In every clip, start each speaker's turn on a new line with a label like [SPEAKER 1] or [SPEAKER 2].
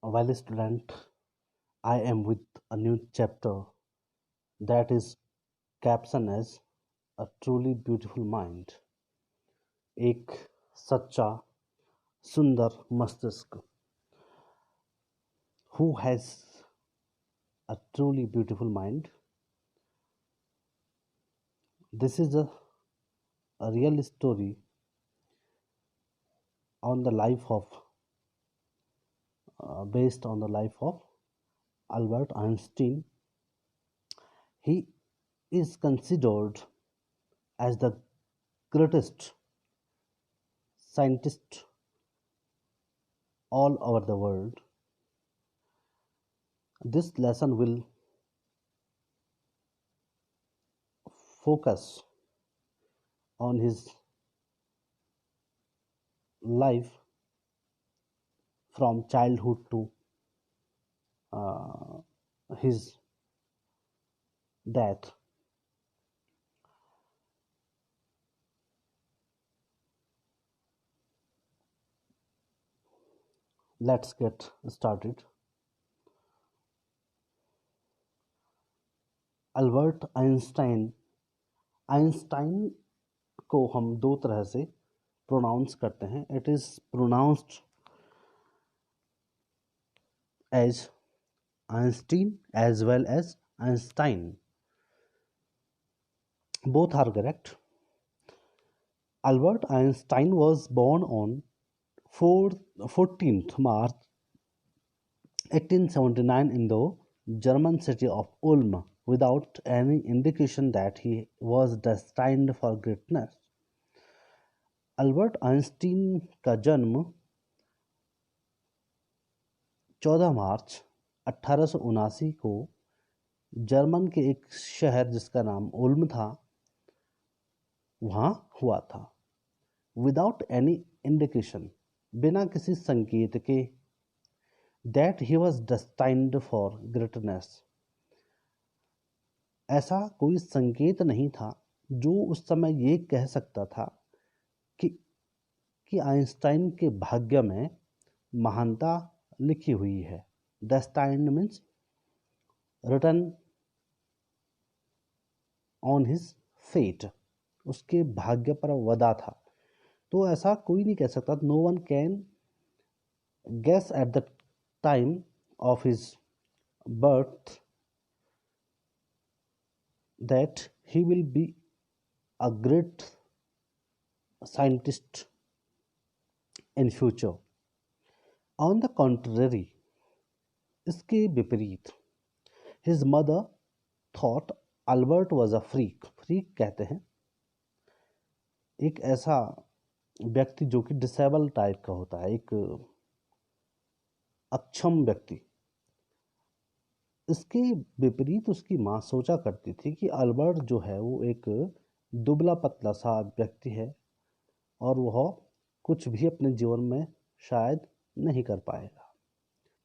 [SPEAKER 1] Well, student, I am with a new chapter that is captioned as a truly beautiful mind. एक सच्चा सुंदर मस्तिष्क. Who has a truly beautiful mind? This is a real story on the life of based on the life of Albert Einstein. He is considered as the greatest scientist all over the world. This lesson will focus on his life from childhood to uh, his death. Let's get started. Albert Einstein. Einstein को हम दो तरह से pronounce करते हैं. It is pronounced as Einstein as well as Einstein. Both are correct. Albert Einstein was born on 14th March 1879 in the German city of Ulm, without any indication that he was destined for greatness. Albert Einstein का जन्म 14 मार्च 1879 को German के एक शहर जिसका नाम उल्म था वहाँ हुआ था. विदाउट एनी इंडिकेशन, बिना किसी संकेत के, that he was destined for greatness, ऐसा कोई संकेत नहीं था जो उस समय ये कह सकता था कि आइंस्टाइन के भाग्य में महानता लिखी हुई है. Destined means written on his fate, उसके भाग्य पर वदा था. तो ऐसा कोई नहीं कह सकता. No one can guess at the time of his birth that he will be a great scientist in future. On the contrary, इसके विपरीत, his mother thought Albert was a freak. Freak कहते हैं एक ऐसा व्यक्ति जो कि डिसेबल टाइप का होता है, एक अक्षम व्यक्ति. इसके विपरीत उसकी माँ सोचा करती थी कि अल्बर्ट जो है वो एक दुबला पतला सा व्यक्ति है और वह कुछ भी अपने जीवन में शायद नहीं कर पाएगा.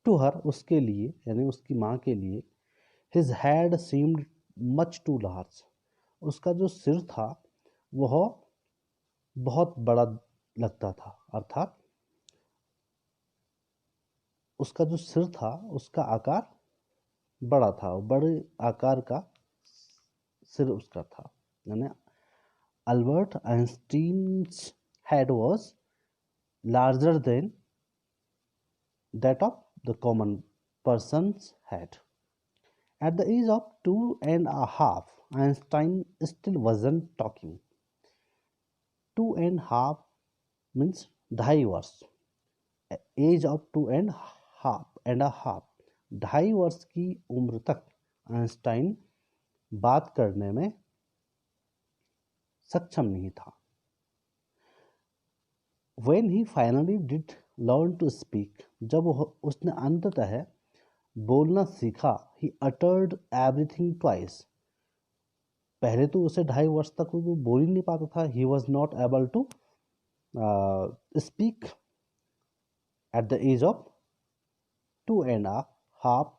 [SPEAKER 1] टू हर, उसके लिए यानी उसकी माँ के लिए, his head seemed much too large, उसका जो सिर था वह बहुत बड़ा लगता था. अर्थात उसका जो सिर था उसका आकार बड़ा था, बड़े आकार का सिर उसका था. यानी Albert Einstein's head was larger than that of the common person's head. At the age of 2.5, Einstein still wasn't talking. 2.5 means 2.5 वर्ष. एज ऑफ 2.5 2.5 वर्ष की उम्र तक आइंस्टाइन बात करने में सक्षम नहीं था. When he finally did learn to speak, जब उसने अंततः बोलना सीखा, he uttered everything twice. पहले तो उसे 2.5 वर्ष तक वो बोल ही नहीं पाता था. He was not able to speak at the age of 2.5.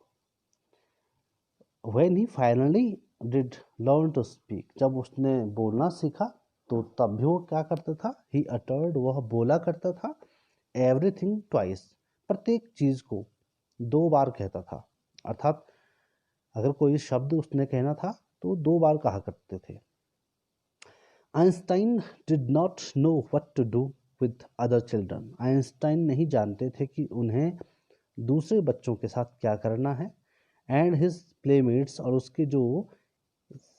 [SPEAKER 1] When he finally did learn to speak, जब उसने बोलना सीखा तो तब भी वो क्या करता था? He uttered, वह बोला करता था everything twice, प्रत्येक चीज को 2 बार कहता था, अर्थात अगर कोई शब्द उसने कहना था तो 2 बार कहा करते थे। Einstein did not know what to do with other children. Einstein नहीं जानते थे कि उन्हें दूसरे बच्चों के साथ क्या करना है। एंड हिज प्लेमेट्स, और उसके जो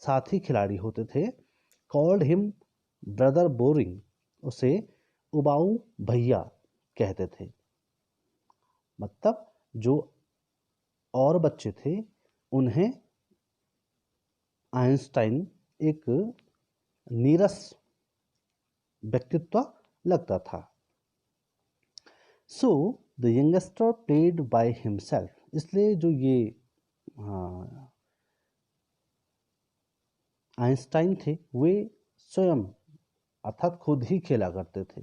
[SPEAKER 1] साथी खिलाड़ी होते थे, कॉल्ड हिम ब्रदर बोरिंग, उसे उबाऊ भैया कहते थे। मतलब जो और बच्चे थे उन्हें आइंस्टाइन एक नीरस व्यक्तित्व लगता था। So the youngster played by himself, इसलिए जो ये आइंस्टाइन थे वे स्वयं अर्थात खुद ही खेला करते थे।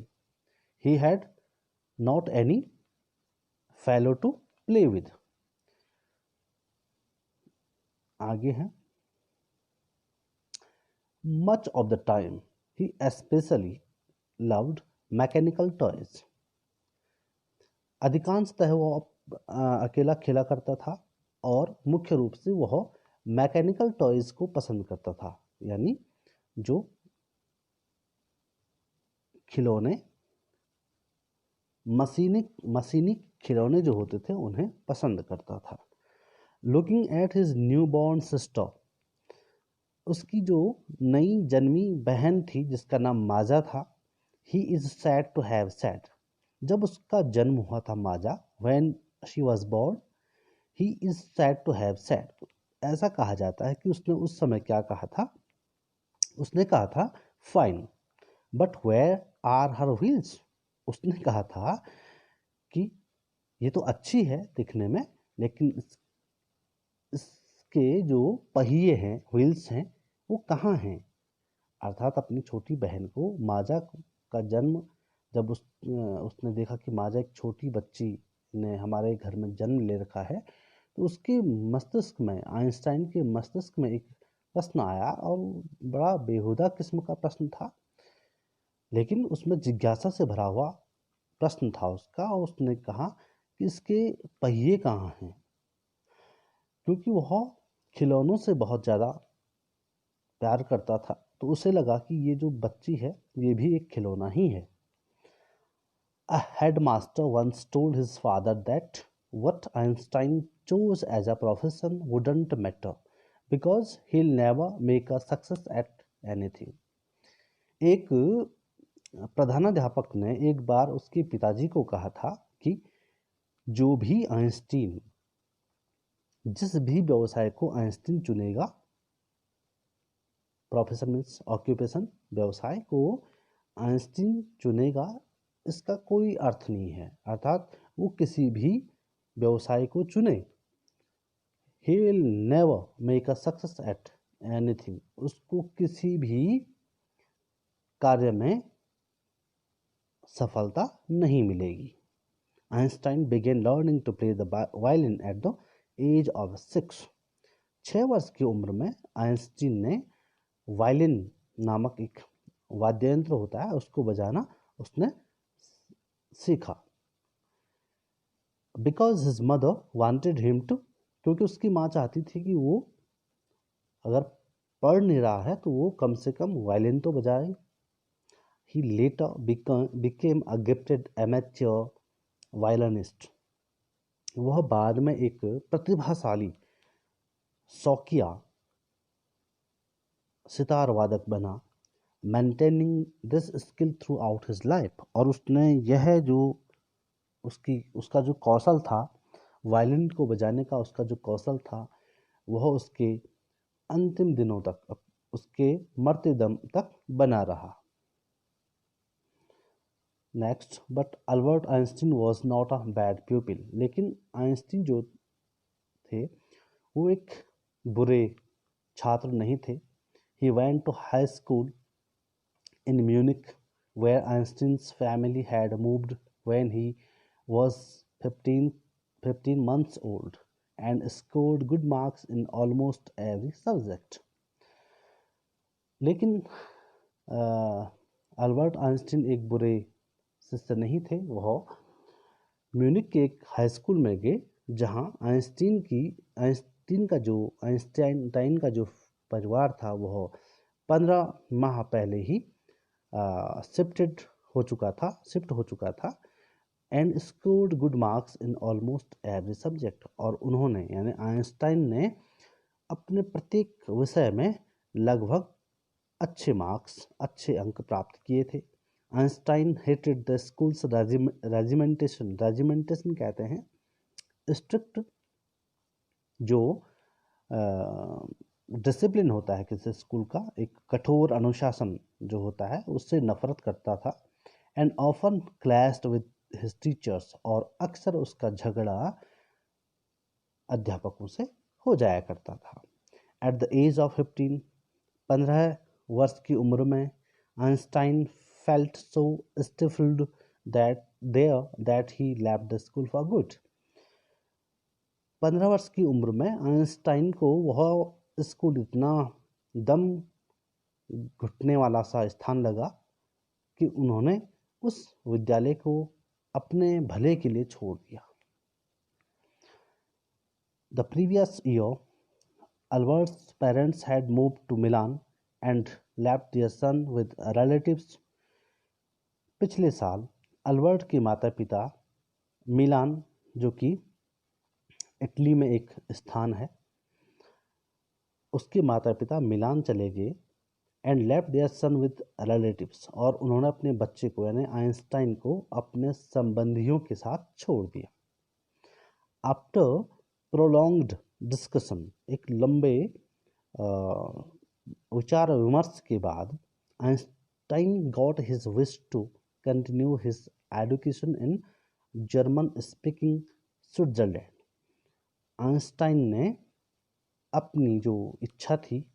[SPEAKER 1] He had not any fellow to play with. आगे है, much of the time he especially loved mechanical toys. अधिकांशतः वह अकेला खेला करता था और मुख्य रूप से वह मैकेनिकल टॉयज को पसंद करता था, यानी जो खिलौने मशीनी खिलौने जो होते थे उन्हें पसंद करता था। Looking at his new born sister, उसकी जो नई जन्मी बहन थी जिसका नाम माजा था। He is said to have said, जब उसका जन्म हुआ था Maja, when she was born, he is said to have said, ऐसा कहा जाता है कि उसने उस समय क्या कहा था। उसने कहा था fine but where are her wheels, उसने कहा था कि ये तो अच्छी है दिखने में, लेकिन इसके जो पहिए हैं, व्हील्स हैं, वो कहाँ हैं। अर्थात अपनी छोटी बहन को माजा का जन्म जब उसने देखा कि माजा एक छोटी बच्ची ने हमारे घर में जन्म ले रखा है, तो उसके मस्तिष्क में, आइंस्टाइन के मस्तिष्क में एक प्रश्न आया, और बड़ा बेहुदा किस्म का प्रश्न था, लेकिन उसमें जिज्ञासा से भरा हुआ प्रश्न था उसका। और उसने कहा कि इसके पहिए कहाँ हैं, क्योंकि वह खिलौनों से बहुत ज़्यादा प्यार करता था, तो उसे लगा कि ये जो बच्ची है ये भी एक खिलौना ही है। A headmaster once told his father that what Einstein chose as a profession wouldn't matter because he'll never make a success at anything. एक प्रधानाध्यापक ने एक बार उसके पिताजी को कहा था कि जो भी आइंस्टीन, जिस भी व्यवसाय को आइंस्टीन चुनेगा, प्रोफेशन मीन्स ऑक्यूपेशन, व्यवसाय को आइंस्टीन चुनेगा, इसका कोई अर्थ नहीं है। अर्थात वो किसी भी व्यवसाय को चुने, he will never make a success at anything, उसको किसी भी कार्य में सफलता नहीं मिलेगी। Einstein began learning to play the violin at the age of 6. 6 वर्ष की उम्र में आइंस्टीन ने वायलिन नामक एक वाद्य यंत्र होता है उसको बजाना उसने सीखा। Because his mother wanted him to, क्योंकि उसकी माँ चाहती थी कि वो अगर पढ़ नहीं रहा है तो वो कम से कम वायलिन तो बजाए। He later became a gifted amateur violinist, वह बाद में एक प्रतिभाशाली शौकिया सितार वादक बना। Maintaining this skill throughout his life, और उसने यह जो उसका जो कौशल था, वायलिन को बजाने का उसका जो कौशल था, वह उसके अंतिम दिनों तक, उसके मरते दम तक बना रहा। Next, but Albert Einstein was not a bad प्यूपिल, लेकिन आइंस्टीन जो थे वो एक बुरे छात्र नहीं थे। He went to high school in Munich where Einstein's family had moved when he was 15 months old and scored good marks in almost every subject. लेकिन अल्बर्ट आइंस्टीन एक बुरे शिष्य नहीं थे। वह म्यूनिक के एक हाई स्कूल में गए जहां आइंस्टाइन का जो परिवार था वह 15 माह पहले ही शिफ्ट हो चुका था and scored good marks in almost every subject. और उन्होंने यानी आइंस्टाइन ने अपने प्रत्येक विषय में लगभग अच्छे अंक प्राप्त किए थे। Einstein hated the schools regimentation कहते हैं स्ट्रिक्ट जो डिसिप्लिन होता है किसी स्कूल का, एक कठोर अनुशासन जो होता है, उससे नफरत करता था। And often clashed with his teachers, और अक्सर उसका झगड़ा अध्यापकों से हो जाया करता था। एट द एज ऑफ 15 वर्ष की उम्र में Einstein felt so stifled that he left the school for good. 15 वर्ष की उम्र में आइंस्टाइन को वह स्कूल इतना दम घुटने वाला सा स्थान लगा कि उन्होंने उस विद्यालय को अपने भले के लिए छोड़ दिया। The previous year Albert's parents had moved to Milan and left their son with relatives. पिछले साल अल्बर्ट के माता पिता मिलान, जो कि इटली में एक स्थान है, उसके माता पिता मिलान चले गए and left their son with relatives, और उन्होंने अपने बच्चे को यानी आइंस्टाइन को अपने संबंधियों के साथ छोड़ दिया। आफ्टर प्रोलॉन्ग्ड डिस्कशन, एक लंबे विचार विमर्श के बाद, Einstein got his wish to continue his education in German speaking Switzerland. Einstein ने अपनी जो इच्छा थी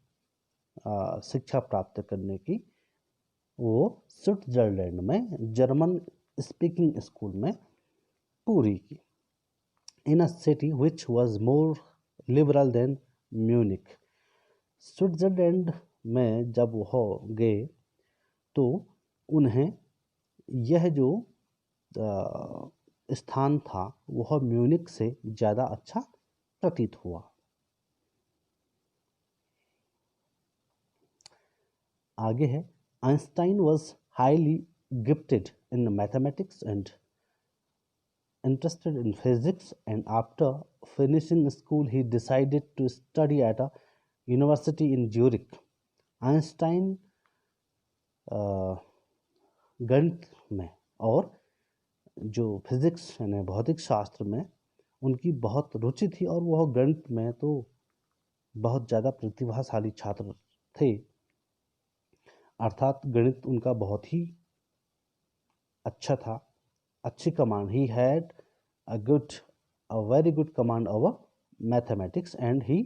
[SPEAKER 1] शिक्षा प्राप्त करने की, वो स्विट्जरलैंड में जर्मन स्पीकिंग स्कूल में पूरी की। In a city which was more liberal than Munich. Switzerland में जब वह गए तो उन्हें यह जो स्थान था वह म्यूनिक से ज़्यादा अच्छा प्रतीत हुआ। आगे है, Einstein was highly gifted in mathematics and interested in physics, and after finishing school he decided to study at a university in Zurich. Einstein गणित में और जो फिजिक्स यानी भौतिक शास्त्र में उनकी बहुत रुचि थी, और वह गणित में तो बहुत ज़्यादा प्रतिभाशाली छात्र थे, अर्थात गणित उनका बहुत ही अच्छा था, अच्छी command. He had a very good command over mathematics, and he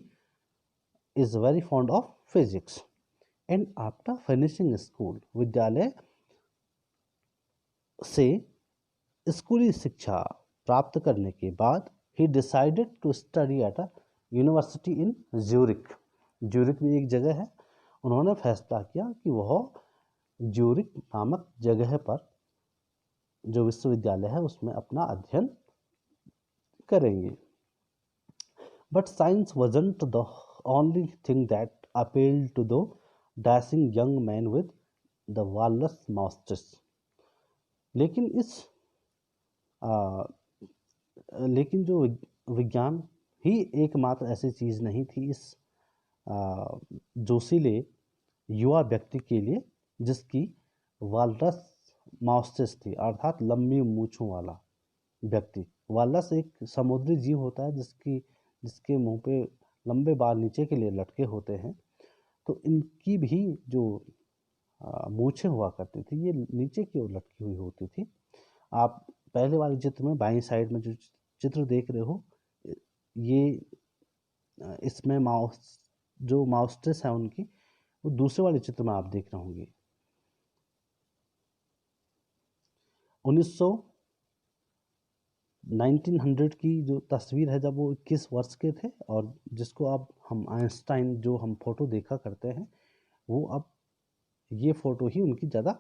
[SPEAKER 1] is very fond of physics. And after finishing school, विद्यालय से स्कूली शिक्षा प्राप्त करने के बाद, he decided to study at a university in Zurich. Zurich भी एक जगह है। उन्होंने फैसला किया कि वह ज्यूरिक नामक जगह पर जो विश्वविद्यालय है उसमें अपना अध्ययन करेंगे। But science wasn't the only thing that appealed to the dashing young man with the walrus moustache. लेकिन जो विज्ञान ही एकमात्र ऐसी चीज़ नहीं थी इस जोशीले युवा व्यक्ति के लिए जिसकी वालरस माउस्टेस थी, अर्थात लंबी मूंछों वाला व्यक्ति। वालरस एक समुद्री जीव होता है जिसके मुंह पे लंबे बाल नीचे के लिए लटके होते हैं। तो इनकी भी जो मूंछें हुआ करती थी ये नीचे की ओर लटकी हुई होती थी। आप पहले वाले चित्र में बाईं साइड में जो चित्र देख रहे हो, ये इसमें जो माउस्टेस है उनकी, वो दूसरे वाले चित्र में आप देख रहे होंगे। 1900 की जो तस्वीर है जब वो 21 वर्ष के थे, और जिसको अब हम आइंस्टाइन जो हम फोटो देखा करते हैं, वो अब ये फोटो ही उनकी ज़्यादा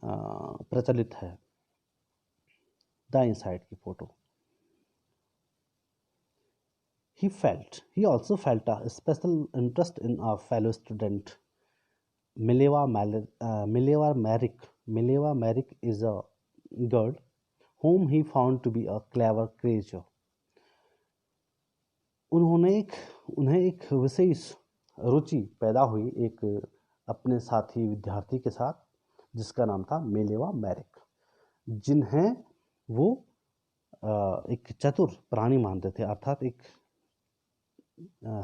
[SPEAKER 1] प्रचलित है, दाएं साइड की photo. He also felt a special interest in a fellow student, Mileva Merrick. Mileva Merrick is a girl whom he found to be a clever creature. उन्हें एक विशेष रुचि पैदा हुई एक अपने साथी विद्यार्थी के साथ, जिसका नाम था मिलेवा मैरिक, जिन्हें वो एक चतुर प्राणी मानते थे, अर्थात एक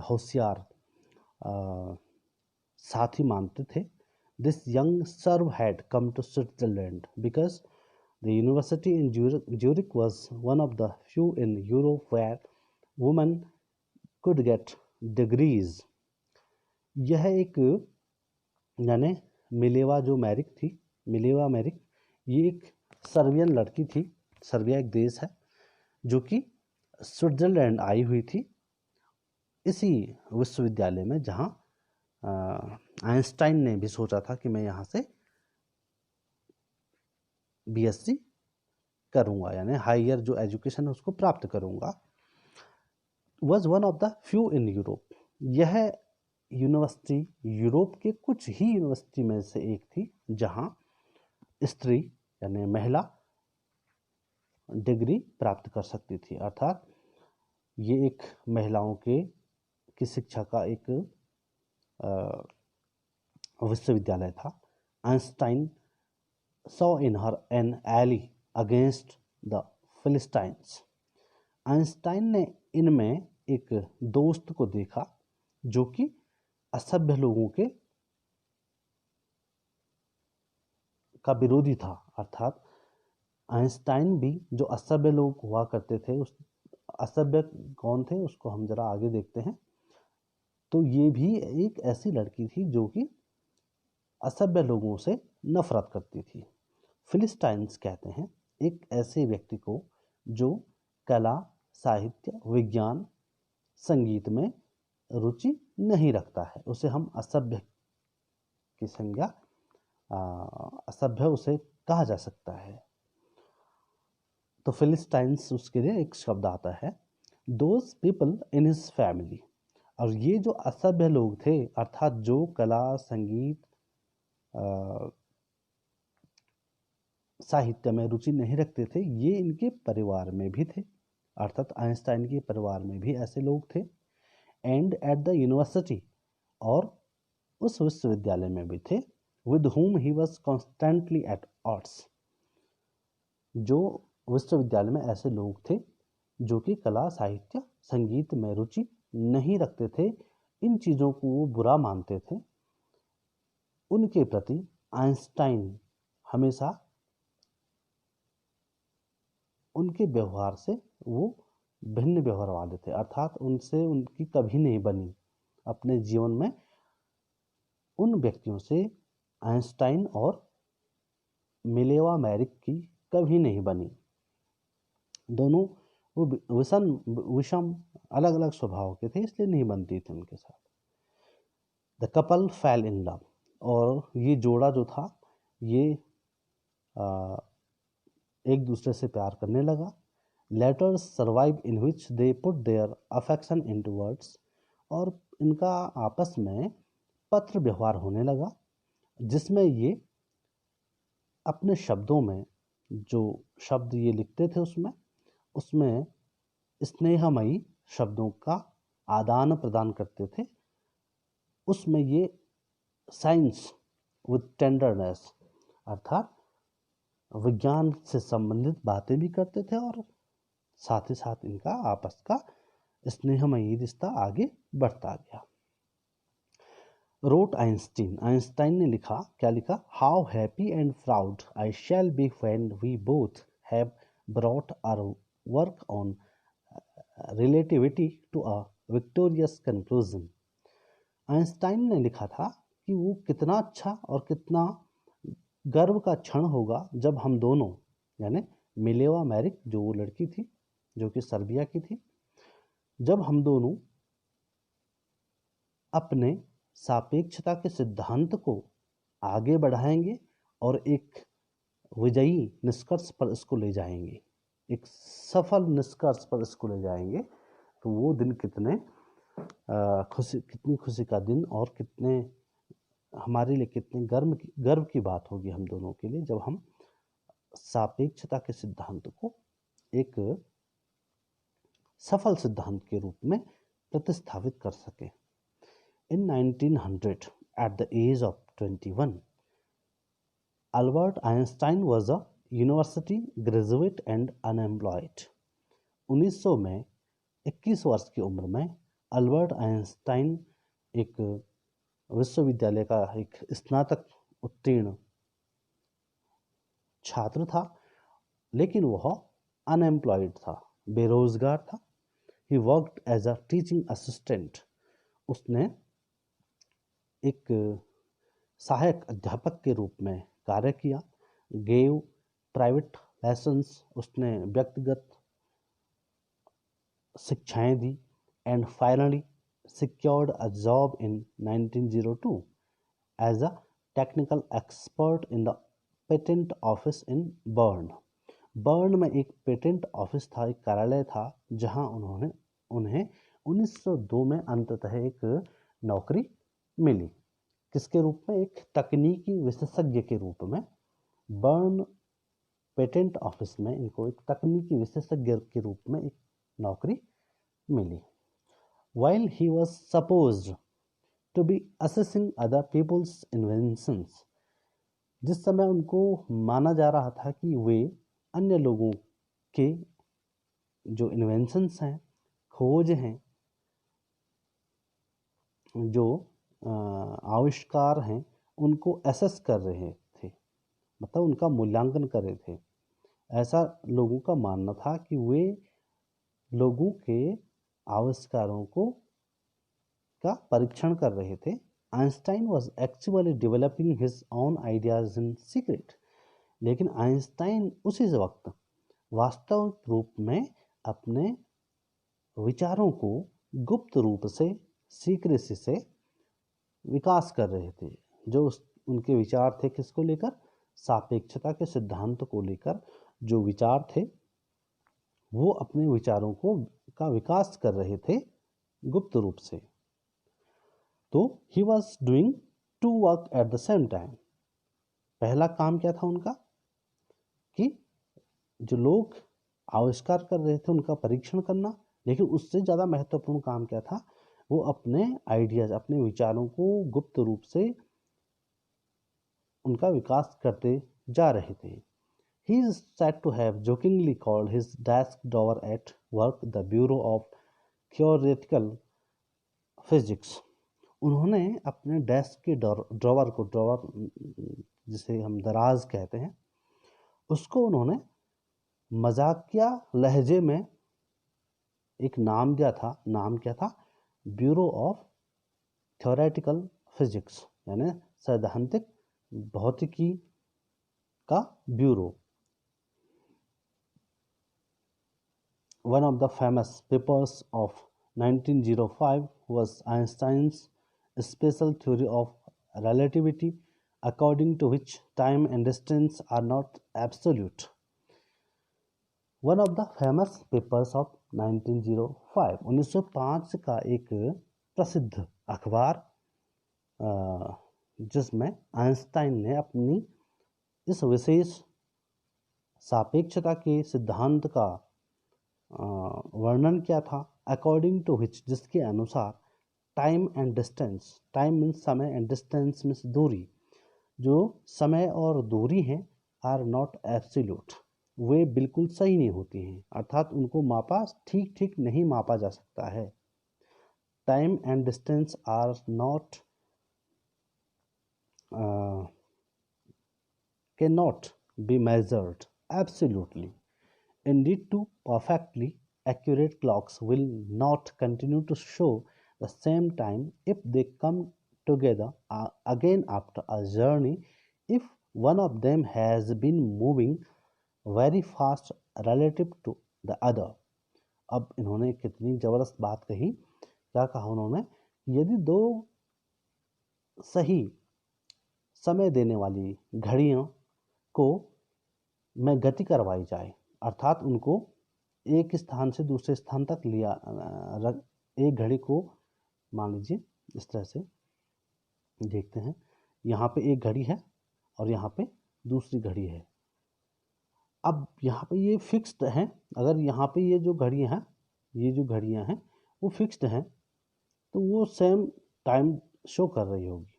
[SPEAKER 1] होशियार साथी मानते थे. This young serf had come to Switzerland because the university in Zurich was one of the few in Europe where women could get degrees. यह एक यानी मिलेवा जो मैरिक थी, मिलेवा मैरिक ये एक सर्बियन लड़की थी. सर्बिया एक देश है जो कि स्विट्जरलैंड आई हुई थी, इसी विश्वविद्यालय में जहाँ आइंस्टाइन ने भी सोचा था कि मैं यहाँ से बीएससी करूँगा, यानी हायर जो एजुकेशन है उसको प्राप्त करूँगा. Was one of the few in Europe. यह यूनिवर्सिटी यूरोप के कुछ ही यूनिवर्सिटी में से एक थी जहाँ स्त्री यानी महिला डिग्री प्राप्त कर सकती थी, अर्थात ये एक महिलाओं की शिक्षा का एक विश्वविद्यालय था. Einstein saw in her an ally against the Philistines. Einstein ने इनमें एक दोस्त को देखा जो कि असभ्य लोगों का विरोधी था, अर्थात आइंस्टाइन भी जो असभ्य लोग हुआ करते थे, उस असभ्य कौन थे उसको हम जरा आगे देखते हैं. तो ये भी एक ऐसी लड़की थी जो कि असभ्य लोगों से नफरत करती थी. फिलिस्टाइन्स कहते हैं एक ऐसे व्यक्ति को जो कला, साहित्य, विज्ञान, संगीत में रुचि नहीं रखता है, उसे हम असभ्य की संज्ञा, असभ्य उसे कहा जा सकता है. तो फिलिस्टाइन्स उसके लिए एक शब्द आता है. Those people in his family. और ये जो असभ्य लोग थे, अर्थात जो कला, संगीत, साहित्य में रुचि नहीं रखते थे, ये इनके परिवार में भी थे, अर्थात आइंस्टाइन के परिवार में भी ऐसे लोग थे. एंड एट द यूनिवर्सिटी, और उस विश्वविद्यालय में भी थे. With whom he was constantly at odds. जो विश्वविद्यालय में ऐसे लोग थे जो कि कला, साहित्य, संगीत में रुचि नहीं रखते थे, इन चीज़ों को वो बुरा मानते थे, उनके प्रति आइंस्टाइन हमेशा उनके व्यवहार से वो भिन्न व्यवहार वाले थे, अर्थात उनसे उनकी कभी नहीं बनी. अपने जीवन में उन व्यक्तियों से आइंस्टाइन और मिलेवा मैरिक की कभी नहीं बनी. दोनों वो विषम अलग अलग स्वभाव के थे, इसलिए नहीं बनती थी उनके साथ. The couple fail in love. और ये जोड़ा जो था ये एक दूसरे से प्यार करने लगा. Letters survive in which they put their affection into words. और इनका आपस में पत्र व्यवहार होने लगा, जिसमें ये अपने शब्दों में जो शब्द ये लिखते थे उसमें स्नेहमयी शब्दों का आदान प्रदान करते थे. उसमें ये साइंस विद टेंडरनेस, अर्थात विज्ञान से संबंधित बातें भी करते थे और साथ ही साथ इनका आपस का स्नेहमयी रिश्ता आगे बढ़ता गया. रोट आइंस्टाइन ने लिखा, क्या लिखा? How happy and proud I shall be when we both have brought our work on relativity to a victorious conclusion. Einstein ने लिखा था कि वो कितना अच्छा और कितना गर्व का क्षण होगा जब हम दोनों, यानी मिलेवा मैरिक जो वो लड़की थी जो कि सर्बिया की थी, जब हम दोनों अपने सापेक्षता के सिद्धांत को आगे बढ़ाएंगे और एक विजयी निष्कर्ष पर इसको ले जाएंगे, एक सफल निष्कर्ष पर इसको ले जाएंगे. तो वो दिन कितनी खुशी का दिन और कितने हमारे लिए कितने गर्व की बात होगी हम दोनों के लिए, जब हम सापेक्षता के सिद्धांत को एक सफल सिद्धांत के रूप में प्रतिस्थापित कर सके। In 1900, at the age of 21, Albert Einstein was a university graduate and unemployed. 1900 में 21 वर्ष की उम्र में अल्बर्ट आइंस्टाइन एक विश्वविद्यालय का एक स्नातक उत्तीर्ण छात्र था, लेकिन वह अनएम्प्लॉयड था, बेरोजगार था। He worked as a teaching assistant. उसने एक सहायक अध्यापक के रूप में कार्य किया। गेव प्राइवेट लेसन्स, उसने व्यक्तिगत शिक्षाएं दी। And finally secured a job in 1902 as a technical expert in the patent office in Bern. Burn में एक पेटेंट ऑफिस था, एक कार्यालय था, जहां उन्हें 1902 में अंततः एक नौकरी मिली। किसके रूप में? एक तकनीकी विशेषज्ञ के रूप में। बर्न पेटेंट ऑफिस में इनको एक तकनीकी विशेषज्ञ के रूप में एक नौकरी मिली। While he was supposed to be assessing other people's inventions, जिस समय उनको माना जा रहा था कि वे अन्य लोगों के जो इन्वेंशंस हैं, खोज हैं, जो आविष्कार हैं, उनको असेस कर रहे थे, मतलब उनका मूल्यांकन कर रहे थे। ऐसा लोगों का मानना था कि वे लोगों के आविष्कारों का परीक्षण कर रहे थे। Einstein was actually developing his own ideas in secret, लेकिन आइंस्टाइन उसी वक्त वास्तविक रूप में अपने विचारों को गुप्त रूप से, सीक्रेसी से विकास कर रहे थे। जो उनके विचार थे किसको लेकर? सापेक्षता के सिद्धांत को लेकर जो विचार थे, वो अपने विचारों का विकास कर रहे थे गुप्त रूप से। तो he was doing two work at the same time. पहला काम क्या था उनका? कि जो लोग आविष्कार कर रहे थे उनका परीक्षण करना, लेकिन उससे ज़्यादा महत्वपूर्ण काम क्या था? वो अपने आइडियाज, अपने विचारों को गुप्त रूप से उनका विकास करते जा रहे थे। He is said to have jokingly called his desk drawer at work the Bureau of Theoretical Physics. उन्होंने अपने डेस्क के ड्रॉवर को, जिसे हम दराज कहते हैं, उसको उन्होंने मजाकिया लहजे में एक नाम दिया था। नाम क्या था? ब्यूरो ऑफ थ्योरेटिकल फिजिक्स, यानी सैद्धांतिक भौतिकी का bureau. One of the famous papers of 1905 was Einstein's special theory of relativity, according to which time and distance are not absolute. One of the famous papers of 1905, 1905 का एक प्रसिद्ध अखबार, जिसमें Einstein ने अपनी इस विशेष सापेक्षता के सिद्धांत का वर्णन किया था। अकॉर्डिंग टू विच, जिसके अनुसार time and distance, time means समय एंड डिस्टेंस मीन्स दूरी, जो समय और दूरी हैं, आर नॉट एब्सोल्यूट, वे बिल्कुल सही नहीं होती हैं, अर्थात उनको मापा ठीक ठीक नहीं मापा जा सकता है। Time and distance are not can not be measured absolutely. Indeed, two perfectly accurate clocks will not continue to show the same time if they come together again after a journey if one of them has been moving very fast relative to the other. अब इन्होंने कितनी जबरदस्त बात कही। क्या कहा उन्होंने? यदि दो सही समय देने वाली घड़ियों को में गति करवाई जाए, अर्थात उनको एक स्थान से दूसरे स्थान तक एक घड़ी को मान लीजिए इस तरह से देखते हैं, यहाँ पे एक घड़ी है और यहाँ पे दूसरी घड़ी है। अब यहाँ पे ये फिक्स्ड है, अगर यहाँ पे ये जो घड़ियाँ हैं, ये जो घड़ियाँ हैं वो फिक्स्ड हैं तो वो सेम टाइम शो कर रही होगी।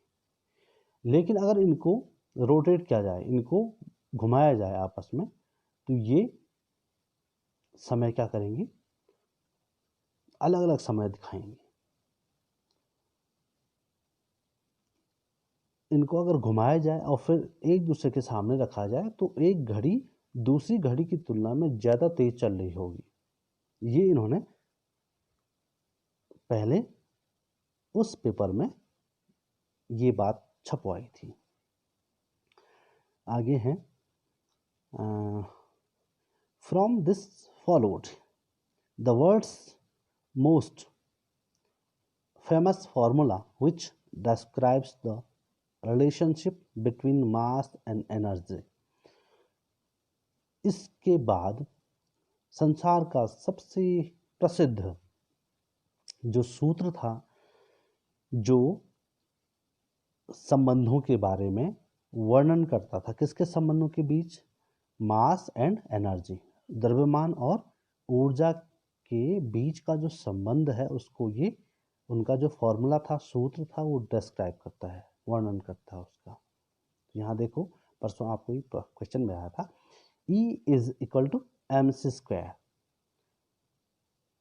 [SPEAKER 1] लेकिन अगर इनको रोटेट किया जाए, इनको घुमाया जाए आपस में, तो ये समय क्या करेंगी, अलग अलग समय दिखाएंगे। इनको अगर घुमाया जाए और फिर एक दूसरे के सामने रखा जाए तो एक घड़ी दूसरी घड़ी की तुलना में ज़्यादा तेज चल रही होगी। ये इन्होंने पहले उस पेपर में ये बात छपवाई थी। आगे हैं, from this followed the world's most famous formula which describes the relationship between mass and energy। इसके बाद संसार का सबसे प्रसिद्ध जो सूत्र था, जो संबंधों के बारे में वर्णन करता था, किसके संबंधों के बीच, मास एंड एनर्जी, द्रव्यमान और ऊर्जा के बीच का जो संबंध है उसको ये उनका जो फॉर्मूला था, सूत्र था, वो डिस्क्राइब करता है, वर्णन करता है उसका। यहाँ देखो, परसों आपको क्वेश्चन में आया था, E is equal to mc square।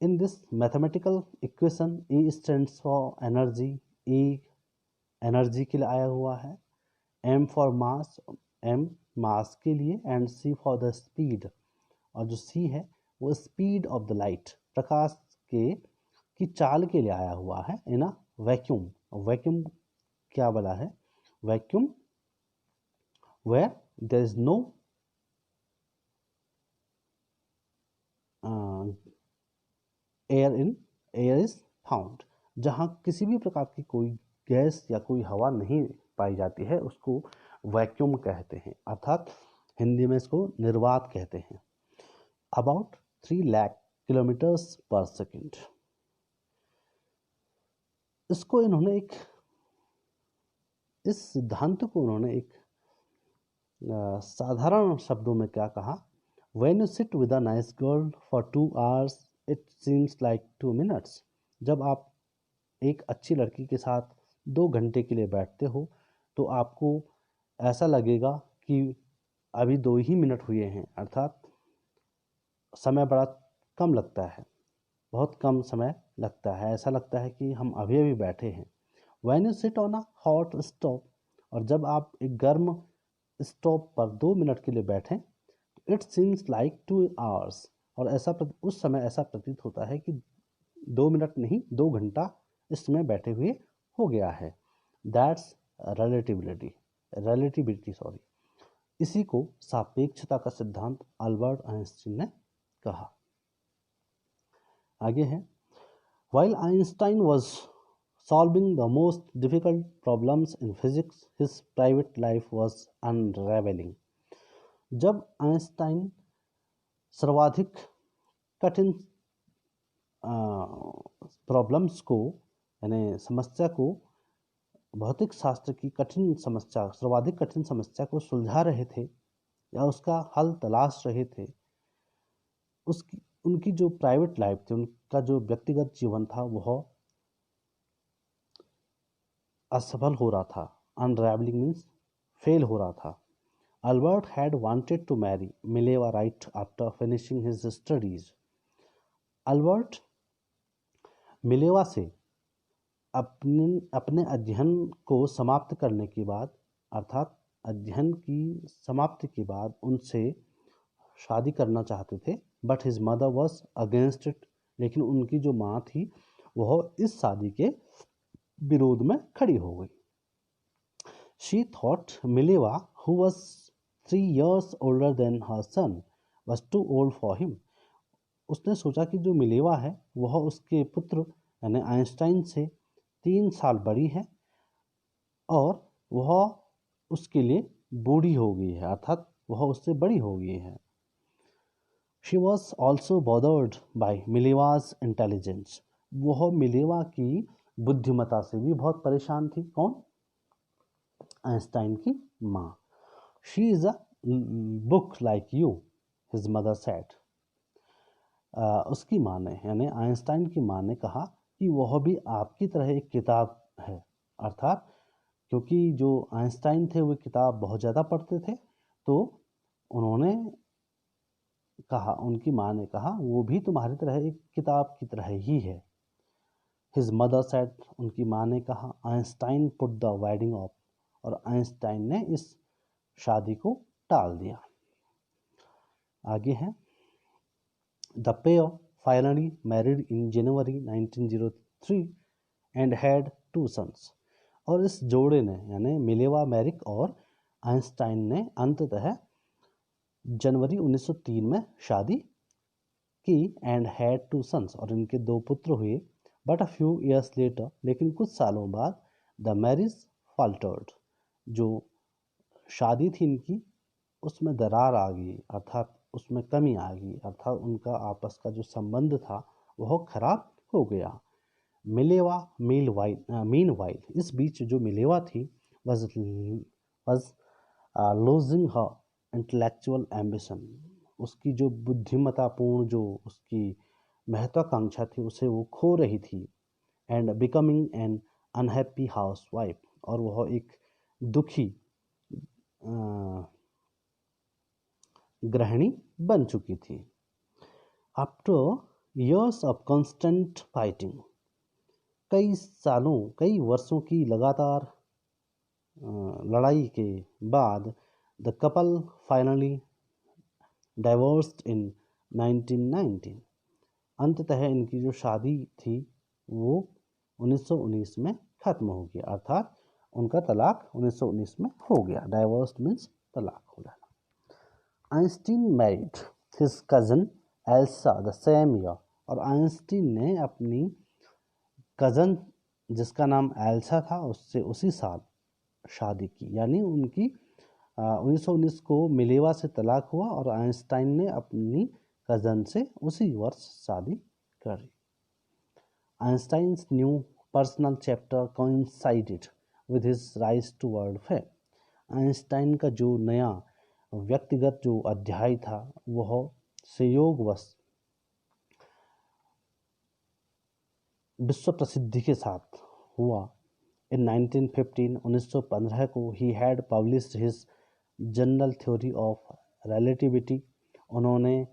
[SPEAKER 1] In this mathematical equation, E stands for energy, E energy के लिए आया हुआ है, M for mass, M मास के लिए, and C for the speed, और जो C है वो स्पीड ऑफ द लाइट, प्रकाश की चाल के लिए आया हुआ है इन अ वैक्यूम। वैक्यूम क्या बोला है, vacuum where there is no air is found, जहाँ किसी भी प्रकार की कोई गैस या कोई हवा नहीं पाई जाती है, उसको वैक्यूम कहते हैं, अर्थात हिंदी में इसको निर्वात कहते हैं। अबाउट 3 लाख किलोमीटर्स पर सेकेंड। इसको इन्होंने इस सिद्धांत को उन्होंने एक साधारण शब्दों में क्या कहा, When you sit with a nice girl for 2 hours, it seems like 2 minutes। जब आप एक अच्छी लड़की के साथ 2 घंटे के लिए बैठते हो तो आपको ऐसा लगेगा कि अभी 2 ही मिनट हुए हैं, अर्थात समय बड़ा कम लगता है, बहुत कम समय लगता है, ऐसा लगता है कि हम अभी अभी बैठे हैं। When you sit on a hot stove, और जब आप एक गर्म स्टोव पर 2 मिनट के लिए बैठें, इट सीम्स लाइक 2 hours, और उस समय ऐसा प्रतीत होता है कि 2 मिनट नहीं 2 घंटा इसमें बैठे हुए हो गया है। That's relativity sorry. इसी को सापेक्षता का सिद्धांत अल्बर्ट आइंस्टीन ने कहा। आगे है, While Einstein was solving the most difficult problems in physics, his private life was unraveling। जब आइंस्टाइन सर्वाधिक कठिन प्रॉब्लम्स को, यानी समस्या को, भौतिक शास्त्र की कठिन समस्या, सर्वाधिक कठिन समस्या को सुलझा रहे थे या उसका हल तलाश रहे थे, उनकी जो प्राइवेट लाइफ थी, उनका जो व्यक्तिगत जीवन था, वह असफल हो रहा था। अनरेवलिंग मीन्स फेल हो रहा था। Albert had wanted to marry Mileva right after finishing his studies. Albert Mileva से अपने अध्ययन को समाप्त करने के बाद, अर्थात अध्ययन की समाप्ति के बाद उनसे शादी करना चाहते थे, but his mother was against it. लेकिन उनकी जो माँ थी वह इस शादी के विरोध में खड़ी हो गई। She thought Mileva, who was 3 years older than her son, was too old for him। उसने सोचा कि जो मिलेवा है वह उसके पुत्र यानी आइंस्टाइन से 3 साल बड़ी है और वह उसके लिए बूढ़ी हो गई है, अर्थात वह उससे बड़ी हो गई है। She was also bothered by Mileva's intelligence. वह मिलेवा की बुद्धिमता से भी बहुत परेशान थी। कौन? आइंस्टाइन की माँ। She is a book like you, his mother said. उसकी माँ ने, यानी आइंस्टाइन की माँ ने कहा कि वह भी आपकी तरह एक किताब है। अर्थात क्योंकि जो आइंस्टाइन थे वो किताब बहुत ज़्यादा पढ़ते थे, तो उन्होंने कहा, उनकी माँ ने कहा, वो भी तुम्हारी तरह एक किताब की तरह ही है। हिज मदर सेड, उनकी माँ ने कहा। Einstein put the wedding off, और आइंस्टाइन ने इस शादी को टाल दिया। आगे है, the pair finally married in January 1903 and had 2 sons. और इस जोड़े ने, यानी मिलेवा मैरिक और आइंस्टाइन ने अंततः जनवरी 1903 में शादी की एंड हैड 2 सन्स, और इनके 2 पुत्र हुए। But a few years later, लेकिन कुछ सालों बाद, द मैरिज फाल्टर्ड, जो शादी थी इनकी उसमें दरार आ गई, अर्थात उसमें कमी आ गई, अर्थात उनका आपस का जो संबंध था वह खराब हो गया। मिलेवा मीन वाइल, इस बीच जो मिलेवा थी was losing her intellectual ambition, उसकी जो बुद्धिमतापूर्ण जो उसकी महत्वाकांक्षा थी उसे वो खो रही थी। And becoming an unhappy house wife, और वह एक दुखी गृहिणी बन चुकी थी। After years of constant fighting, कई वर्षों की लगातार लड़ाई के बाद, द कपल फाइनली डाइवोर्स्ड इन 1919। अंततः इनकी जो शादी थी वो 1919 में खत्म हो गया, अर्थात उनका तलाक 1919 में हो गया। डाइवोर्स मीन्स तलाक हो जाना। Einstein married his cousin Elsa the same year, और आइंस्टीन ने अपनी कजन जिसका नाम एल्सा था उससे उसी साल शादी की, यानी उनकी 1919 को मिलेवा से तलाक हुआ और आइंस्टाइन ने अपनी कजन से उसी वर्ष शादी करी। Einstein's new personal chapter coincided with his rise to world fame। Einstein का जो नया व्यक्तिगत जो अध्याय था वह संयोगवश विश्व प्रसिद्धि के साथ हुआ। इन 1915 को he had published his general theory of relativity, उन्होंने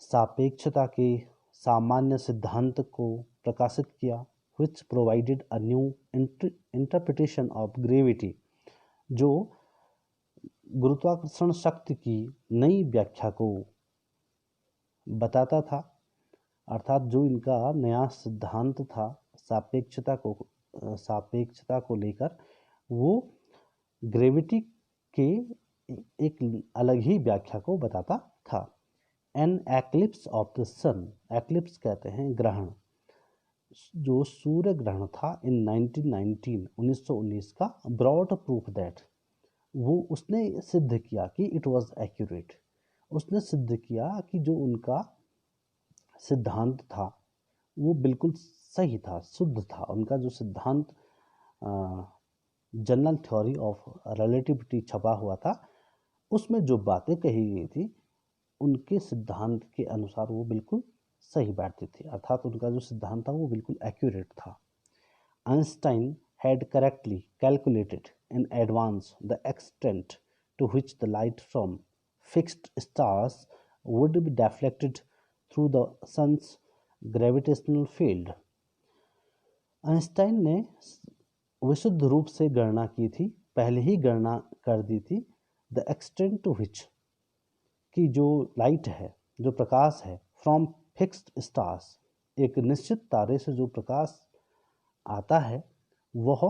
[SPEAKER 1] सापेक्षता के सामान्य सिद्धांत को प्रकाशित किया। which provided a new interpretation of gravity, जो गुरुत्वाकर्षण शक्ति की नई व्याख्या को बताता था। अर्थात जो इनका नया सिद्धांत था सापेक्षता को लेकर, वो ग्रेविटी के एक अलग ही व्याख्या को बताता था। An eclipse of the sun, eclipse कहते हैं ग्रहण, जो सूर्य ग्रहण था इन 1919 का, ब्रॉड प्रूफ दैट, वो उसने सिद्ध किया कि इट वाज एक्यूरेट, उसने सिद्ध किया कि जो उनका सिद्धांत था वो बिल्कुल सही था, शुद्ध था। उनका जो सिद्धांत जनरल थ्योरी ऑफ रिलेटिविटी छपा हुआ था उसमें जो बातें कही गई थी उनके सिद्धांत के अनुसार वो बिल्कुल सही बैठती थी, अर्थात उनका जो सिद्धांत था वो बिल्कुल एक्यूरेट था। Einstein had correctly calculated in advance the extent to which the light from fixed stars would be deflected through the sun's gravitational field। Einstein ने विशुद्ध रूप से गणना की थी, पहले ही गणना कर दी थी, द एक्सटेंट टू विच, कि जो लाइट है, जो प्रकाश है, फ्रॉम फिक्स्ड स्टार्स, एक निश्चित तारे से जो प्रकाश आता है वह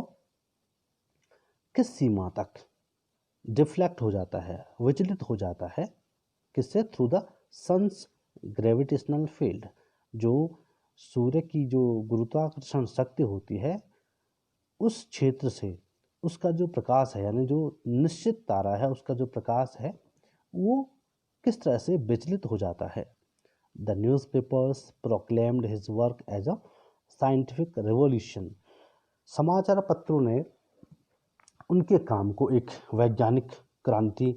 [SPEAKER 1] किस सीमा तक डिफ्लेक्ट हो जाता है, विचलित हो जाता है, किससे? Through the sun's gravitational field, जो सूर्य की जो गुरुत्वाकर्षण शक्ति होती है उस क्षेत्र से उसका जो प्रकाश है, यानी जो निश्चित तारा है उसका जो प्रकाश है वो किस तरह से विचलित हो जाता है। The newspapers proclaimed his work as a scientific revolution. समाचार पत्रों ने उनके काम को एक वैज्ञानिक क्रांति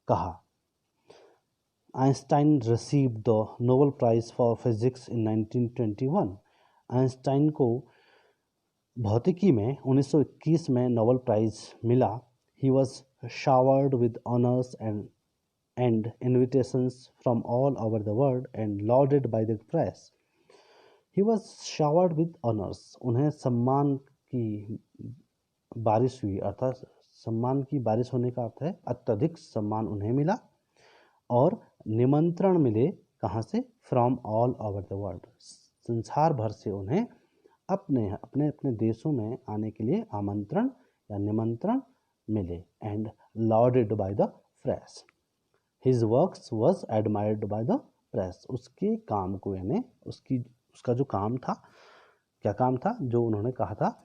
[SPEAKER 1] कहा। Einstein received the Nobel prize for physics in 1921। Einstein को भौतिकी में 1921 में नोबेल प्राइज मिला। He was showered with honours and invitations from all over the world and lorded by the press. He was showered with honours, उन्हें सम्मान की बारिश हुई, अर्थात सम्मान की बारिश होने का अर्थ है अत्यधिक सम्मान उन्हें मिला, और निमंत्रण मिले कहाँ से, from all over the world, संसार भर से उन्हें अपने अपने अपने देशों में आने के लिए आमंत्रण या निमंत्रण मिले। And lorded by the press, his works was admired by the press, उसके काम को यानी उसका जो काम था, क्या काम था, जो उन्होंने कहा था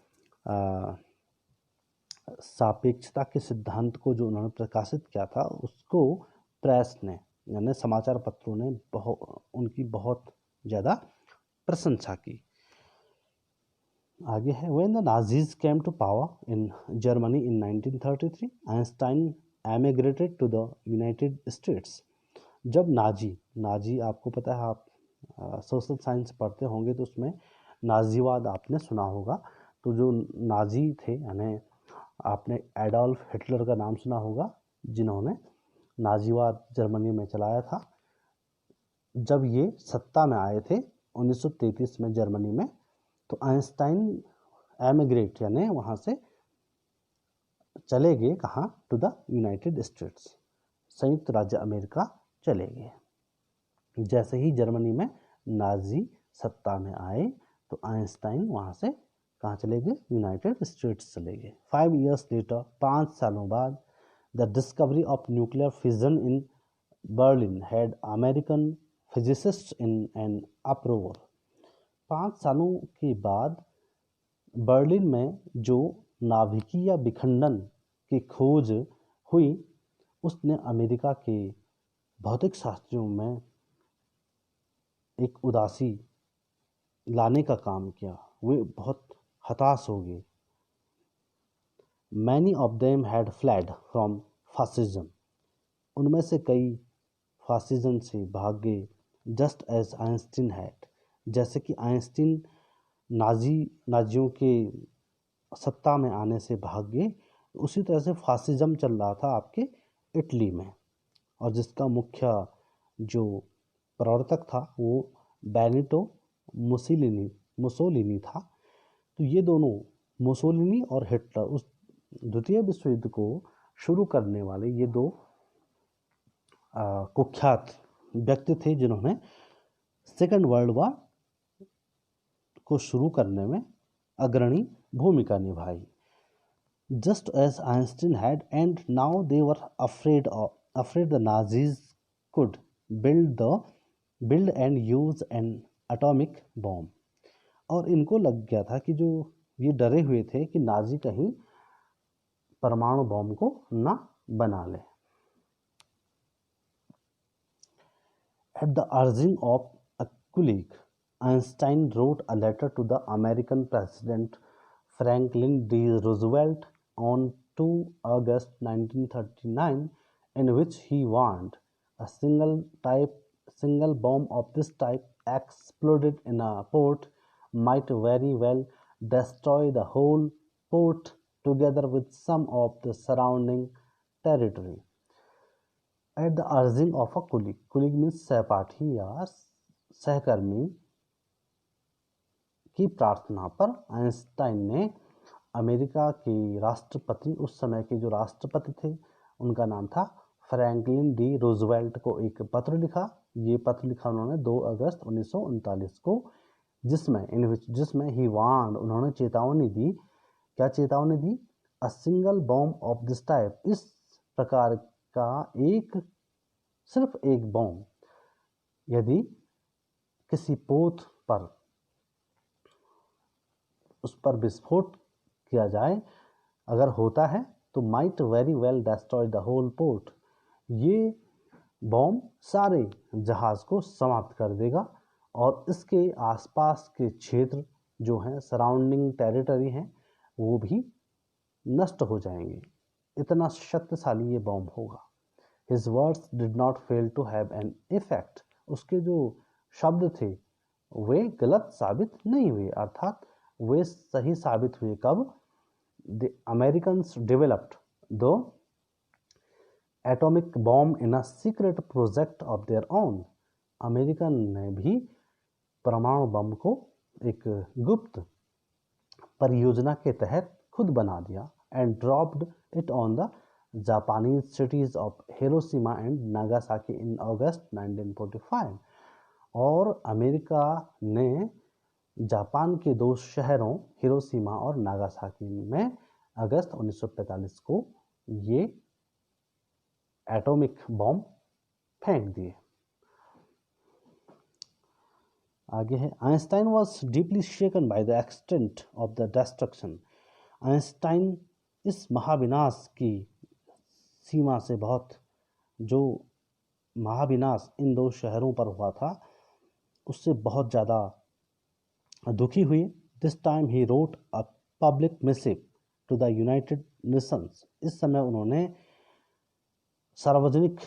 [SPEAKER 1] सापेक्षता के सिद्धांत को जो उन्होंने प्रकाशित किया था, उसको प्रेस ने यानी समाचार पत्रों ने उनकी बहुत ज़्यादा प्रशंसा की। आगे है, when the Nazis came to power in Germany in 1933, Einstein emigrated to the United States. जब नाजी आपको पता है, आप सोशल साइंस पढ़ते होंगे तो उसमें नाजीवाद आपने सुना होगा। तो जो नाजी थे यानी आपने एडोल्फ हिटलर का नाम सुना होगा, जिन्होंने नाजीवाद जर्मनी में चलाया था। जब ये सत्ता में आए थे 1933 में जर्मनी में, तो आइंस्टाइन एमिग्रेट यानी वहाँ से चले गए कहाँ, टू द यूनाइटेड स्टेट्स, संयुक्त राज्य अमेरिका चले गए। जैसे ही जर्मनी में नाजी सत्ता में आए तो आइंस्टाइन वहाँ से कहाँ चले गए, यूनाइटेड स्टेट्स चले गए। 5 years लेटर, 5 सालों बाद, the discovery of nuclear fission in Berlin had American physicist in an uproar. 5 सालों के बाद बर्लिन में जो नाभिकीय विखंडन की खोज हुई, उसने अमेरिका के भौतिक शास्त्रियों में एक उदासी लाने का काम किया। वे बहुत हताश हो गए। Many of them had fled from fascism, उनमें से कई फासिज्म से भाग गए। जस्ट एज आइंस्टीन हैड, जैसे कि आइंस्टीन नाजियों के सत्ता में आने से भाग गए, उसी तरह से फासिज्म चल रहा था आपके इटली में, और जिसका मुख्य जो प्रवर्तक था वो बेनिटो मुसोलिनी था। तो ये दोनों, मुसोलिनी और हिटलर, उस द्वितीय विश्व युद्ध को शुरू करने वाले ये दो कुख्यात व्यक्ति थे, जिन्होंने सेकेंड वर्ल्ड वॉर को शुरू करने में अग्रणी भूमिका निभाई। Just as Einstein had, and now they were afraid the Nazis could build and use an atomic bomb. और इनको लग गया था कि जो ये डरे हुए थे कि नाजी कहीं परमाणु बॉम्ब को ना बना ले। At the urging of a colleague, Einstein wrote a letter to the American President Franklin D. Roosevelt on 2 August 1939, in which he warned a single bomb of this type exploded in a port might very well destroy the whole port together with some of the surrounding territory. At the urging of a colleague means सहपाठी या सहकर्मी की प्रार्थना पर Einstein ने America के राष्ट्रपति, उस समय के जो राष्ट्रपति थे उनका नाम था फ्रैंकलिन डी रूजवेल्ट, को एक पत्र लिखा। ये पत्र लिखा उन्होंने 2 अगस्त 1939 को, जिसमें ही वार्न, उन्होंने चेतावनी दी। क्या चेतावनी दी? A single bomb of this type, इस प्रकार का सिर्फ एक बॉम्ब यदि किसी पोत पर उस पर विस्फोट किया जाए, अगर होता है तो might very well destroy the whole port, ये बॉम्ब सारे जहाज को समाप्त कर देगा और इसके आसपास के क्षेत्र जो हैं, सराउंडिंग टेरिटरी हैं, वो भी नष्ट हो जाएंगे। इतना शक्तिशाली ये बॉम्ब होगा। His words did not fail to have an effect. उसके जो शब्द थे वे गलत साबित नहीं हुए, अर्थात वे सही साबित हुए। कब? The Americans developed the atomic bomb in a secret project of their own. American ने भी परमाणु बम को एक गुप्त परियोजना के तहत खुद बना दिया and dropped it on the Japanese cities of Hiroshima and Nagasaki in August 1945. और अमेरिका ने जापान के दो शहरों हिरोशिमा और नागासाकी में अगस्त 1945 को ये एटॉमिक बॉम्ब फेंक दिए। आगे है, Einstein was deeply shaken by the extent of the destruction. Einstein इस महाविनाश की सीमा से बहुत, जो महाविनाश इन दो शहरों पर हुआ था उससे बहुत ज़्यादा दुखी हुए। This time he wrote a public missive to the United Nations. इस समय उन्होंने सार्वजनिक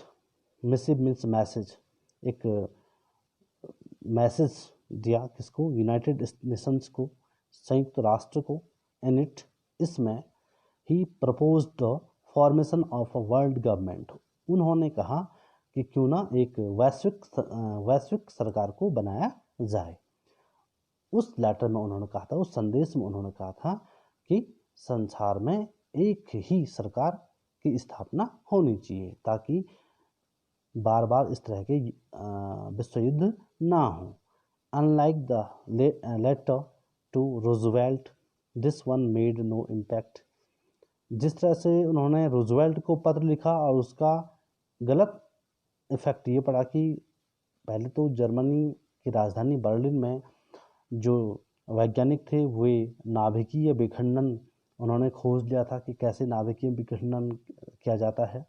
[SPEAKER 1] मिसिव मीन्स मैसेज, एक मैसेज दिया किसको? यूनाइटेड नेशंस को, संयुक्त राष्ट्र को। इन इट, इसमें he proposed the formation of a world government. उन्होंने कहा कि क्यों ना एक वैश्विक सरकार को बनाया जाए। उस लेटर में उन्होंने कहा था, उस संदेश में उन्होंने कहा था कि संसार में एक ही सरकार की स्थापना होनी चाहिए ताकि बार बार इस तरह के विश्व युद्ध ना हो। Unlike the letter to Roosevelt, this one made no impact. जिस तरह से उन्होंने रूजवेल्ट को पत्र लिखा और उसका गलत इफेक्ट ये पड़ा कि पहले तो जर्मनी की राजधानी बर्लिन में जो वैज्ञानिक थे वे नाभिकीय विखंडन उन्होंने खोज लिया था कि कैसे नाभिकीय विखंडन किया जाता है।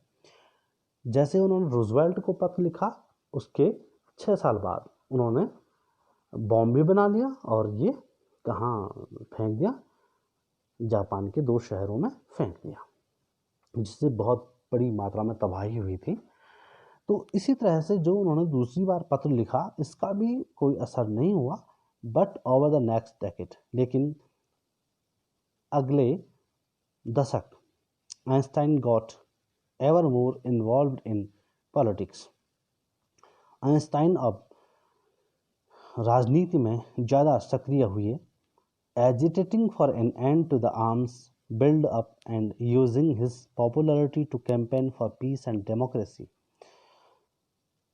[SPEAKER 1] जैसे उन्होंने रूजवेल्ट को पत्र लिखा उसके 6 साल बाद उन्होंने बॉम्ब भी बना लिया और ये कहाँ फेंक दिया? जापान के 2 शहरों में फेंक दिया, जिससे बहुत बड़ी मात्रा में तबाही हुई थी। तो इसी तरह से जो उन्होंने दूसरी बार पत्र लिखा इसका भी कोई असर नहीं हुआ। But over the next decade, लेकिन अगले दशक Einstein got ever more involved in politics. Einstein अब राजनीति में ज़्यादा सक्रिय हुए। Agitating for an end to the arms build up and using his popularity to campaign for peace and democracy.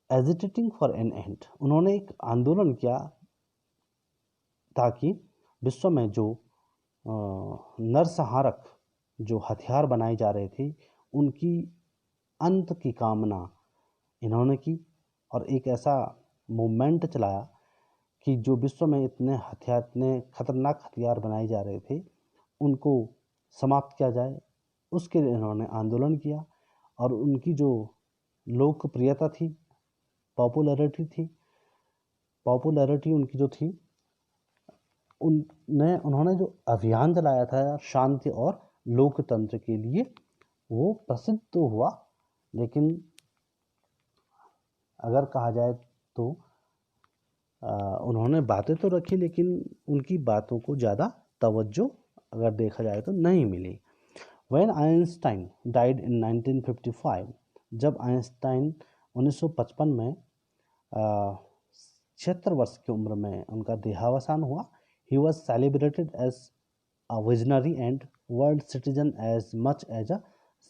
[SPEAKER 1] Agitating for an end, उन्होंने एक आंदोलन किया ताकि विश्व में जो नरसंहारक जो हथियार बनाए जा रहे थे उनकी अंत की कामना इन्होंने की और एक ऐसा मूवमेंट चलाया कि जो विश्व में इतने खतरनाक हथियार बनाए जा रहे थे उनको समाप्त किया जाए। उसके लिए इन्होंने आंदोलन किया और उनकी जो लोकप्रियता थी, पॉपुलैरिटी उनकी जो थी, उन्होंने जो अभियान चलाया था शांति और लोकतंत्र के लिए वो प्रसिद्ध तो हुआ, लेकिन अगर कहा जाए तो उन्होंने बातें तो रखी लेकिन उनकी बातों को ज़्यादा तवज्जो अगर देखा जाए तो नहीं मिली। When आइंस्टाइन डाइड इन 1955, जब आइंस्टाइन 1955 में 76 वर्ष की उम्र में उनका देहावसान हुआ। He was celebrated as a visionary and world citizen as much as a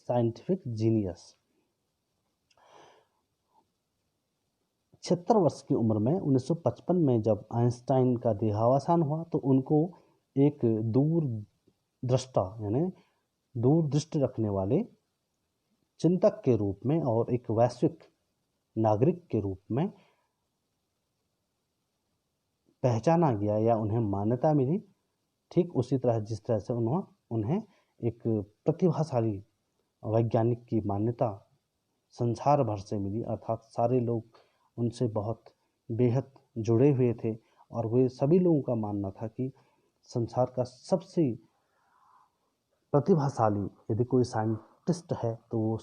[SPEAKER 1] scientific genius. 76 वर्ष की उम्र में 1955 में जब आइंस्टाइन का देहावसान हुआ तो उनको एक दूरदृष्टा यानी दूरदृष्टि रखने वाले चिंतक के रूप में और एक वैश्विक नागरिक के रूप में पहचाना गया या उन्हें मान्यता मिली। ठीक उसी तरह जिस तरह से उन्हें एक प्रतिभाशाली वैज्ञानिक की मान्यता संसार भर से मिली, अर्थात सारे लोग उनसे बहुत बेहद जुड़े हुए थे और वे सभी लोगों का मानना था कि संसार का सबसे प्रतिभाशाली यदि कोई साइंटिस्ट है तो वो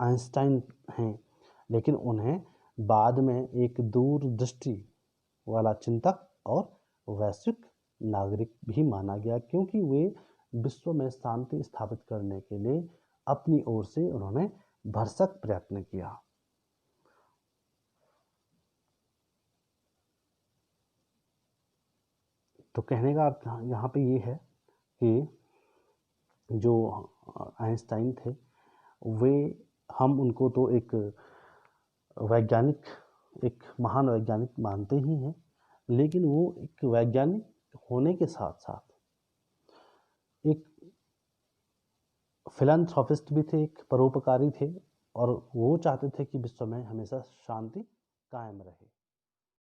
[SPEAKER 1] आइंस्टाइन हैं। लेकिन उन्हें बाद में एक दूरदृष्टि वाला चिंतक और वैश्विक नागरिक भी माना गया, क्योंकि वे विश्व में शांति स्थापित करने के लिए अपनी ओर से उन्होंने भरसक प्रयत्न किया। तो कहने का अर्थ यहाँ पे ये है कि जो आइंस्टाइन थे वे, हम उनको तो एक वैज्ञानिक, एक महान वैज्ञानिक मानते ही हैं, लेकिन वो एक वैज्ञानिक होने के साथ साथ एक फिलैंथ्रोपिस्ट भी थे, एक परोपकारी थे, और वो चाहते थे कि विश्व में हमेशा शांति कायम रहे।